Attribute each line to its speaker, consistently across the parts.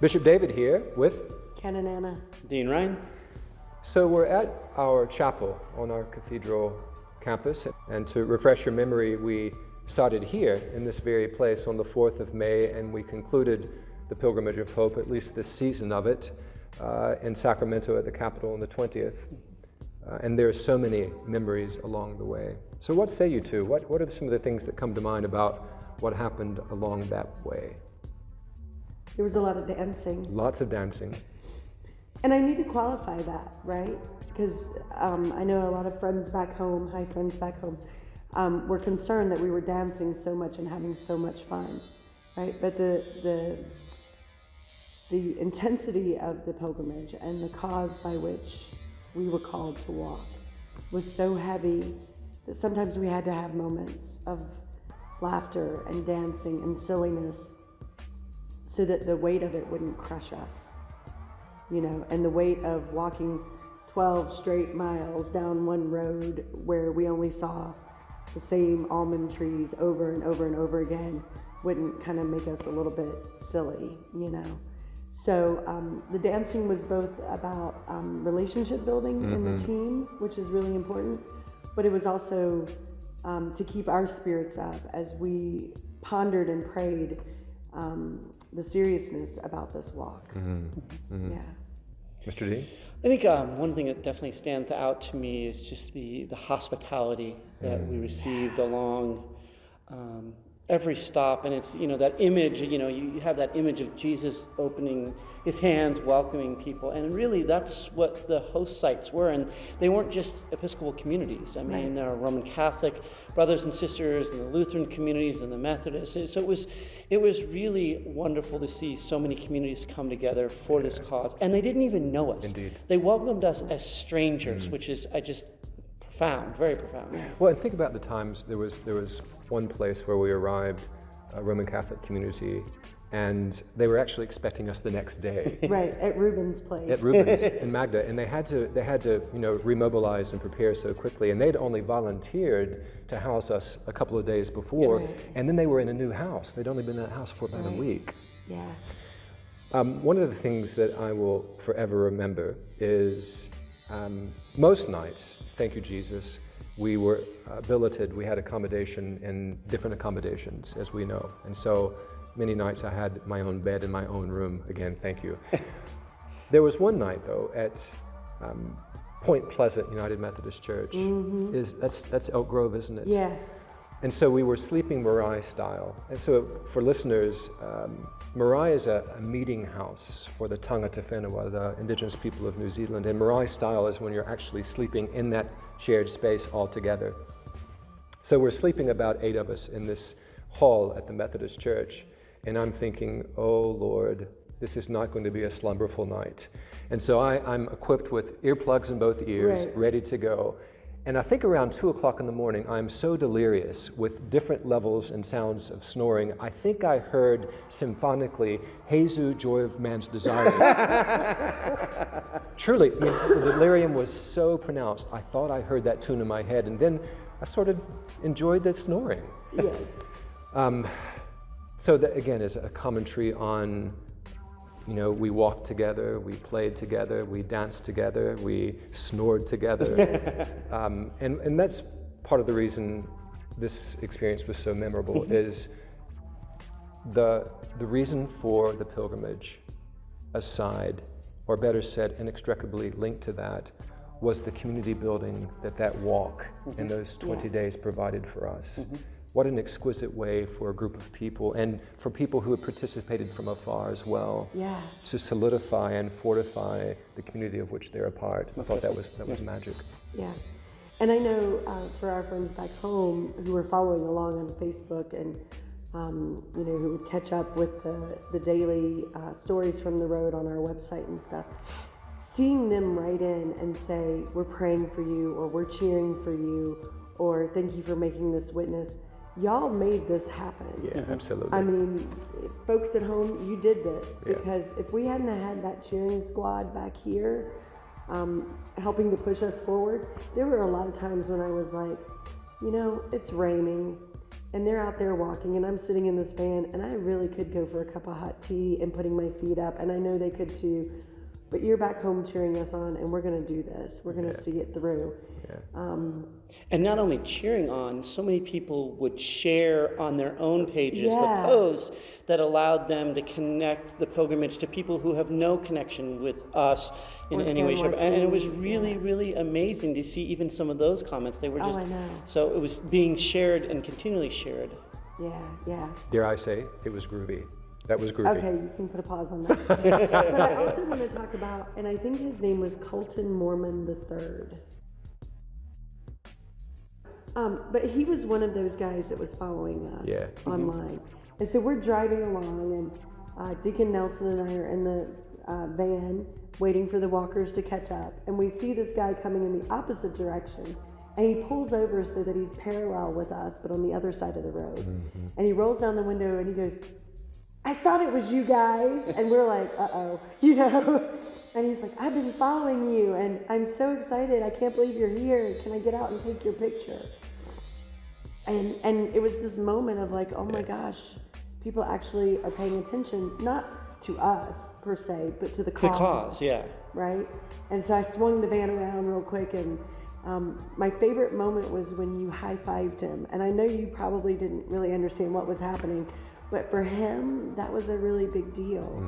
Speaker 1: Bishop David here with
Speaker 2: Ken and Anna.
Speaker 3: Dean Ryan.
Speaker 1: So we're at our chapel on our cathedral campus, and to refresh your memory, we started here in this very place on the 4th of May, and we concluded the Pilgrimage of Hope, at least this season of it, in Sacramento at the Capitol on the 20th. And there are so many memories along the way. So what say you two? What are some of the things that come to mind about what happened along that way?
Speaker 2: There was a lot of dancing.
Speaker 1: Lots of dancing.
Speaker 2: And I need to qualify that, right? Because I know a lot of friends back home, hi friends back home, were concerned that we were dancing so much and having so much fun, right? But the intensity of the pilgrimage and the cause by which we were called to walk was so heavy that sometimes we had to have moments of laughter and dancing and silliness so that the weight of it wouldn't crush us, you know, and the weight of walking 12 straight miles down one road where we only saw the same almond trees over and over and over again wouldn't kind of make us a little bit silly, you know. So the dancing was both about relationship building in the team, which is really important, but it was also to keep our spirits up as we pondered and prayed the seriousness about this walk. Yeah.
Speaker 1: Mr. D?
Speaker 3: I think one thing that definitely stands out to me is just the hospitality that we received along every stop. And it's, you know, that image, you know, you have that image of Jesus opening his hands, welcoming people. And really that's what the host sites were. And they weren't just Episcopal communities. I mean, there are Roman Catholic brothers and sisters and the Lutheran communities and the Methodists. So it was really wonderful to see so many communities come together for this cause. And they didn't even know us.
Speaker 1: Indeed.
Speaker 3: They welcomed us as strangers, which is profound, very profound.
Speaker 1: Well, and think about the times, there was one place where we arrived, a Roman Catholic community, and they were actually expecting us the next day.
Speaker 2: Right, at Ruben's place.
Speaker 1: At Ruben's in Magda, and they had to, you know, remobilize and prepare so quickly, and they'd only volunteered to house us a couple of days before, and then they were in a new house. They'd only been in that house for about a week.
Speaker 2: Yeah.
Speaker 1: One of the things that I will forever remember is most nights, thank you Jesus, we were billeted. We had accommodation in different accommodations, as we know. And so many nights I had my own bed in my own room. Again, thank you. There was one night, though, at Point Pleasant United Methodist Church. That's Elk Grove, isn't it?
Speaker 2: Yeah.
Speaker 1: And so we were sleeping Marae style. And so for listeners, Marae is a meeting house for the Tangata Whenua, the indigenous people of New Zealand. And Marae style is when you're actually sleeping in that shared space all together. So we're sleeping about 8 of us in this hall at the Methodist Church. And I'm thinking, oh Lord, this is not going to be a slumberful night. And so I'm equipped with earplugs in both ears, ready to go. And I think around 2 o'clock in the morning, I'm so delirious with different levels and sounds of snoring, I think I heard symphonically, Jesu, joy of man's desire. Truly, I mean, the delirium was so pronounced, I thought I heard that tune in my head, and then I sort of enjoyed the snoring.
Speaker 2: Yes.
Speaker 1: So that, again, is a commentary on, you know, we walked together, we played together, we danced together, we snored together. And that's part of the reason this experience was so memorable is the reason for the pilgrimage aside, or better said, inextricably linked to that, was the community building that walk in those 20 days provided for us. What an exquisite way for a group of people, and for people who had participated from afar as well, to solidify and fortify the community of which they're a part. I thought that was magic.
Speaker 2: Yeah, and I know for our friends back home who were following along on Facebook and you know, who would catch up with the daily stories from the road on our website and stuff, seeing them write in and say, we're praying for you, or we're cheering for you, or thank you for making this witness. Y'all made this happen.
Speaker 1: Yeah, absolutely.
Speaker 2: I mean, folks at home, you did this, because if we hadn't had that cheering squad back here helping to push us forward, there were a lot of times when I was like, you know, it's raining, and they're out there walking, and I'm sitting in this van, and I really could go for a cup of hot tea and putting my feet up, and I know they could too. But you're back home cheering us on, and we're going to do this. We're going to see it through.
Speaker 1: Yeah.
Speaker 3: And not only cheering on, so many people would share on their own pages the
Speaker 2: Yeah.
Speaker 3: posts that allowed them to connect the pilgrimage to people who have no connection with us in
Speaker 2: Or
Speaker 3: any way,
Speaker 2: San
Speaker 3: shape. And it was
Speaker 2: Joaquin,
Speaker 3: really,
Speaker 2: yeah.
Speaker 3: really amazing to see even some of those comments. They were just,
Speaker 2: I know.
Speaker 3: so it was being shared and continually shared.
Speaker 2: Yeah.
Speaker 1: Dare I say, it was groovy. That was groovy.
Speaker 2: Okay, you can put a pause on that. But I also want to talk about, and I think his name was Colton Mormon III. But he was one of those guys that was following us online. And so we're driving along, and Deacon Nelson and I are in the van waiting for the walkers to catch up. And we see this guy coming in the opposite direction. And he pulls over so that he's parallel with us, but on the other side of the road.
Speaker 1: Mm-hmm.
Speaker 2: And he rolls down the window and he goes, "I thought it was you guys." And we're like, uh-oh, you know? And he's like, "I've been following you, and I'm so excited. I can't believe you're here. Can I get out and take your picture?" And it was this moment of like, oh my gosh, people actually are paying attention, not to us per se, but to the cause.
Speaker 3: The cause, yeah.
Speaker 2: Right? And so I swung the van around real quick, and my favorite moment was when you high-fived him. And I know you probably didn't really understand what was happening, but for him, that was a really big deal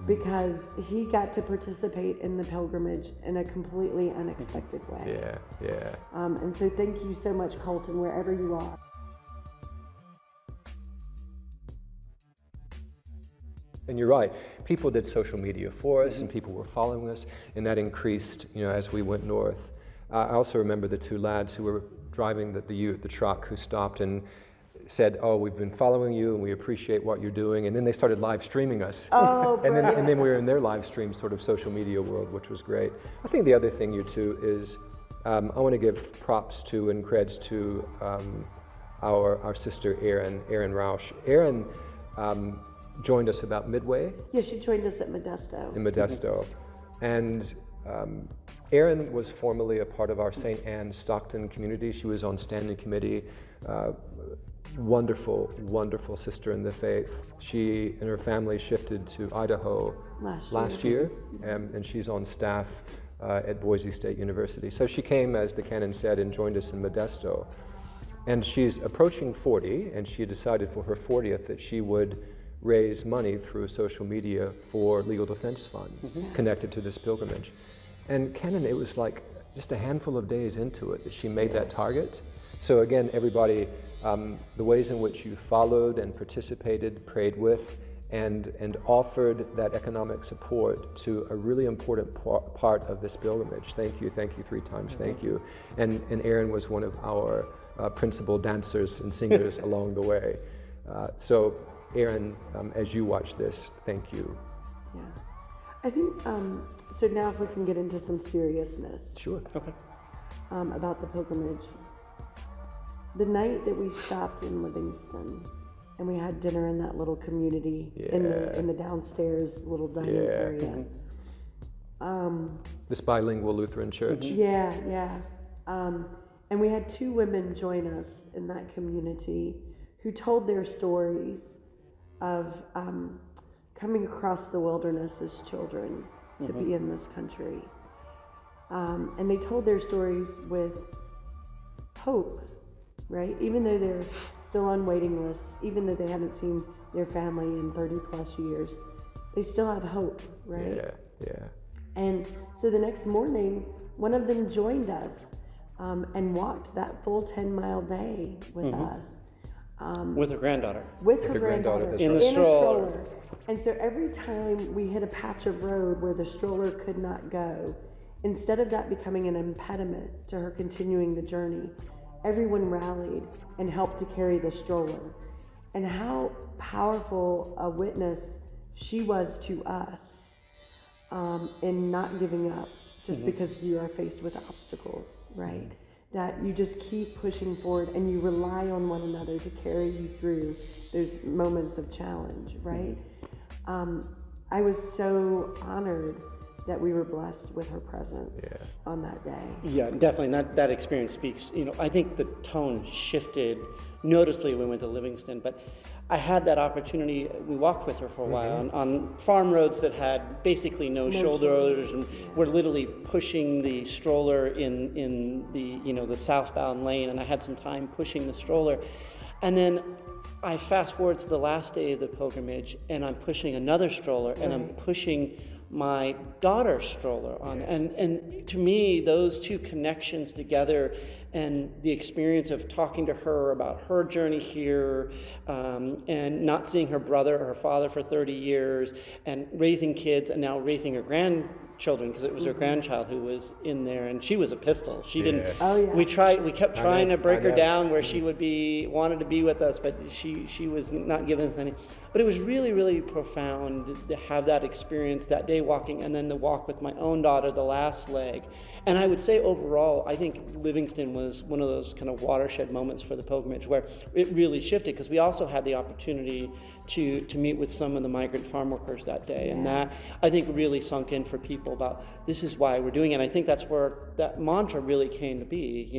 Speaker 2: because he got to participate in the pilgrimage in a completely unexpected way.
Speaker 1: Yeah.
Speaker 2: And so thank you so much, Colton, wherever you are.
Speaker 1: And you're right. People did social media for us, and people were following us, and that increased, as we went north. I also remember the two lads who were driving the truck who stopped and said, "Oh, we've been following you, and we appreciate what you're doing." And then they started live streaming us.
Speaker 2: Oh,
Speaker 1: and then we were in their live stream sort of social media world, which was great. I think the other thing, you two, is I want to give props to and creds to our sister Erin Rausch. Erin joined us about midway.
Speaker 2: Yeah, she joined us at Modesto.
Speaker 1: In Modesto. And Erin was formerly a part of our St. Anne Stockton community. She was on standing committee. Wonderful sister in the faith. She and her family shifted to Idaho last year, and she's on staff at Boise State University. So she came, as the canon said, and joined us in Modesto. And she's approaching 40, and she decided for her 40th that she would raise money through social media for legal defense funds connected to this pilgrimage. And Canon, it was like just a handful of days into it that she made that target. So again, everybody, the ways in which you followed and participated, prayed with, and offered that economic support to a really important part of this pilgrimage. Thank you 3 times, thank you. And Erin was one of our principal dancers and singers along the way. So Erin, as you watch this, thank you.
Speaker 2: Yeah. I think, so now if we can get into some seriousness.
Speaker 1: Sure.
Speaker 3: Okay.
Speaker 2: About the pilgrimage. The night that we stopped in Livingston and we had dinner in that little community in the downstairs little dining area.
Speaker 1: This bilingual Lutheran church.
Speaker 2: Yeah. And we had 2 women join us in that community who told their stories of coming across the wilderness as children to be in this country. And they told their stories with hope, right? Even though they're still on waiting lists, even though they haven't seen their family in 30 plus years, they still have hope, right?
Speaker 1: Yeah.
Speaker 2: And so the next morning, one of them joined us and walked that full 10-mile day with us.
Speaker 3: With her granddaughter.
Speaker 2: With her granddaughter
Speaker 3: in a stroller.
Speaker 2: And so every time we hit a patch of road where the stroller could not go, instead of that becoming an impediment to her continuing the journey, everyone rallied and helped to carry the stroller. And how powerful a witness she was to us in not giving up just because you are faced with obstacles, right? That you just keep pushing forward and you rely on one another to carry you through those moments of challenge, right? I was so honored that we were blessed with her presence on that day.
Speaker 3: Yeah, definitely. That experience speaks. I think the tone shifted noticeably when we went to Livingston, but I had that opportunity. We walked with her for a while on farm roads that had basically no shoulders, and we're literally pushing the stroller in the southbound lane, and I had some time pushing the stroller. And then I fast forward to the last day of the pilgrimage, and I'm pushing another stroller, and I'm pushing my daughter's stroller on. And to me, those two connections together, and the experience of talking to her about her journey here, and not seeing her brother or her father for 30 years, and raising kids, and now raising her grandchildren, because it was her grandchild who was in there, and she was a pistol. She didn't.
Speaker 2: Oh, yeah.
Speaker 3: We kept trying to break her down where she wanted to be with us, but she was not giving us any. But it was really, really profound to have that experience that day walking, and then the walk with my own daughter, the last leg. And I would say overall, I think Livingston was one of those kind of watershed moments for the pilgrimage where it really shifted, because we also had the opportunity to meet with some of the migrant farm workers that day. And that, I think, really sunk in for people about this is why we're doing it. And I think that's where that mantra really came to be.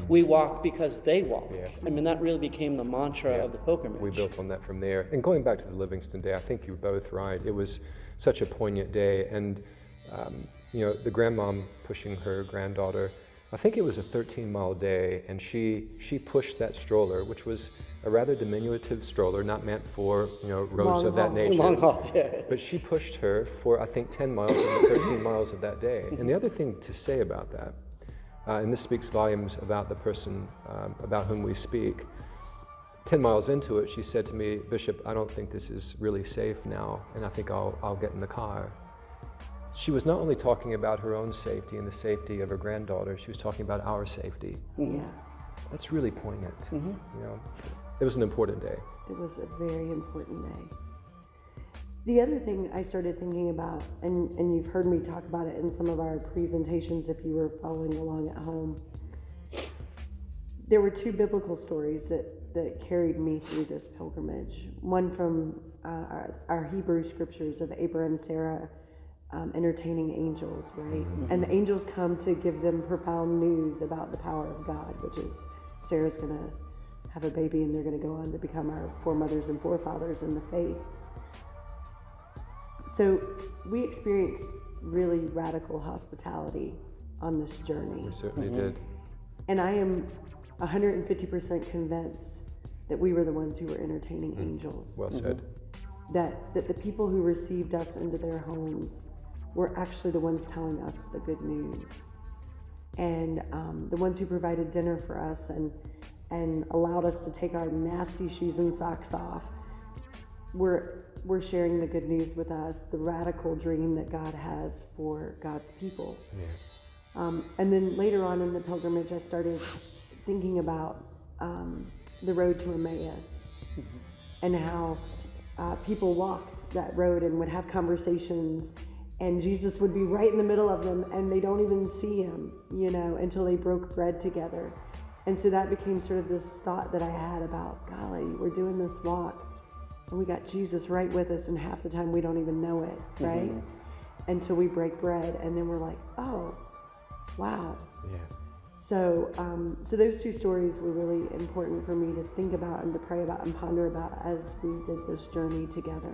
Speaker 3: We walk because they walk.
Speaker 1: Yeah.
Speaker 3: I mean, that really became the mantra of the pilgrimage.
Speaker 1: We built on that from there. And going back to the Livingston Day, I think you're both right. It was such a poignant day. And the grandmom pushing her granddaughter, I think it was a 13-mile day, and she pushed that stroller, which was a rather diminutive stroller, not meant for roads of that nature.
Speaker 3: Long haul, yeah.
Speaker 1: But she pushed her for, I think, 10 miles of the 13 miles of that day. And the other thing to say about that, and this speaks volumes about the person about whom we speak, 10 miles into it, she said to me, "Bishop, I don't think this is really safe now, and I think I'll get in the car." She was not only talking about her own safety and the safety of her granddaughter, she was talking about our safety.
Speaker 2: Yeah.
Speaker 1: That's really poignant. It was an important day.
Speaker 2: It was a very important day. The other thing I started thinking about, and you've heard me talk about it in some of our presentations if you were following along at home, there were two biblical stories that carried me through this pilgrimage. One from our Hebrew scriptures of Abraham and Sarah entertaining angels, right? And the angels come to give them profound news about the power of God, which is Sarah's going to have a baby, and they're going to go on to become our foremothers and forefathers in the faith. So we experienced really radical hospitality on this journey.
Speaker 1: We certainly did.
Speaker 2: And I am 150% convinced that we were the ones who were entertaining angels.
Speaker 1: Well said.
Speaker 2: That the people who received us into their homes were actually the ones telling us the good news. And the ones who provided dinner for us and allowed us to take our nasty shoes and socks off were sharing the good news with us, the radical dream that God has for God's people.
Speaker 1: Yeah.
Speaker 2: And then later on in the pilgrimage, I started thinking about the road to Emmaus and how people walked that road and would have conversations, and Jesus would be right in the middle of them, and they don't even see him, until they broke bread together. And so that became sort of this thought that I had about, golly, we're doing this walk, and we got Jesus right with us, and half the time we don't even know it, right? Until we break bread, and then we're like, oh, wow.
Speaker 1: Yeah.
Speaker 2: So those two stories were really important for me to think about and to pray about and ponder about as we did this journey together.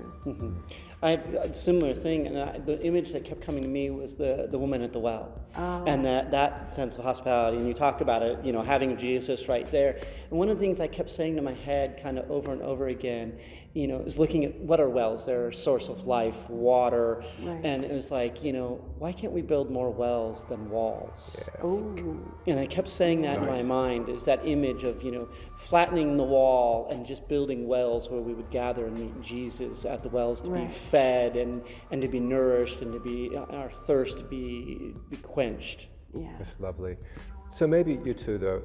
Speaker 3: I had a similar thing, and the image that kept coming to me was the woman at the well, and that sense of hospitality. And you talked about it, having Jesus right there. And one of the things I kept saying to my head, kind of over and over again, is looking at what are wells? They're a source of life, water,
Speaker 2: Right.
Speaker 3: and it was like, why can't we build more wells than walls?
Speaker 1: Yeah.
Speaker 2: Oh,
Speaker 3: And I kept saying that in my mind, is that image of, flattening the wall and just building wells where we would gather and meet Jesus at the wells to
Speaker 2: Right.
Speaker 3: be fed and to be nourished and to be, our thirst to be quenched.
Speaker 2: yeah.
Speaker 1: That's lovely. So maybe you two, though,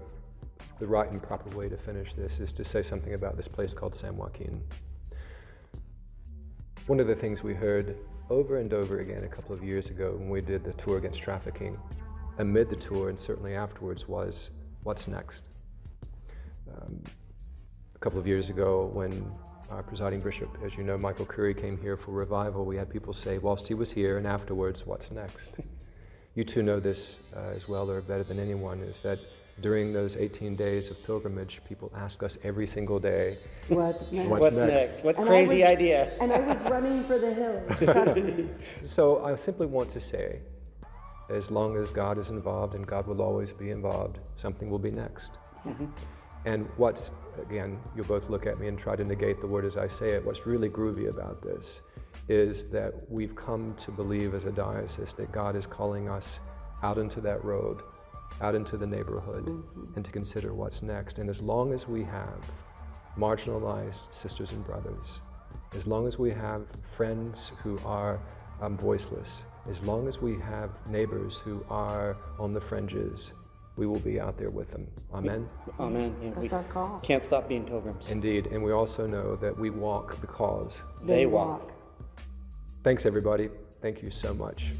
Speaker 1: the right and proper way to finish this is to say something about this place called San Joaquin. One of the things we heard over and over again a couple of years ago when we did the tour against trafficking, amid the tour and certainly afterwards, was what's next? A couple of years ago when our presiding bishop, as you know, Michael Curry, came here for revival, we had people say, whilst he was here and afterwards, what's next? You two know this as well or better than anyone, is that during those 18 days of pilgrimage, people ask us every single day,
Speaker 2: What's next?
Speaker 1: What's
Speaker 3: What's
Speaker 1: next?
Speaker 3: next? What
Speaker 2: And
Speaker 3: crazy
Speaker 2: I was-
Speaker 3: idea.
Speaker 2: And I was running for the hills, trust me.
Speaker 1: So I simply want to say, as long as God is involved, and God will always be involved, something will be next. And what's, again, you'll both look at me and try to negate the word as I say it, what's really groovy about this is that we've come to believe as a diocese that God is calling us out into that road, out into the neighborhood, and to consider what's next. And as long as we have marginalized sisters and brothers, as long as we have friends who are voiceless, as long as we have neighbors who are on the fringes, we will be out there with them. Amen?
Speaker 3: Amen. Yeah, we
Speaker 2: That's our call.
Speaker 3: can't stop being pilgrims.
Speaker 1: Indeed. And we also know that we walk because.
Speaker 3: They walk.
Speaker 1: Thanks, everybody. Thank you so much.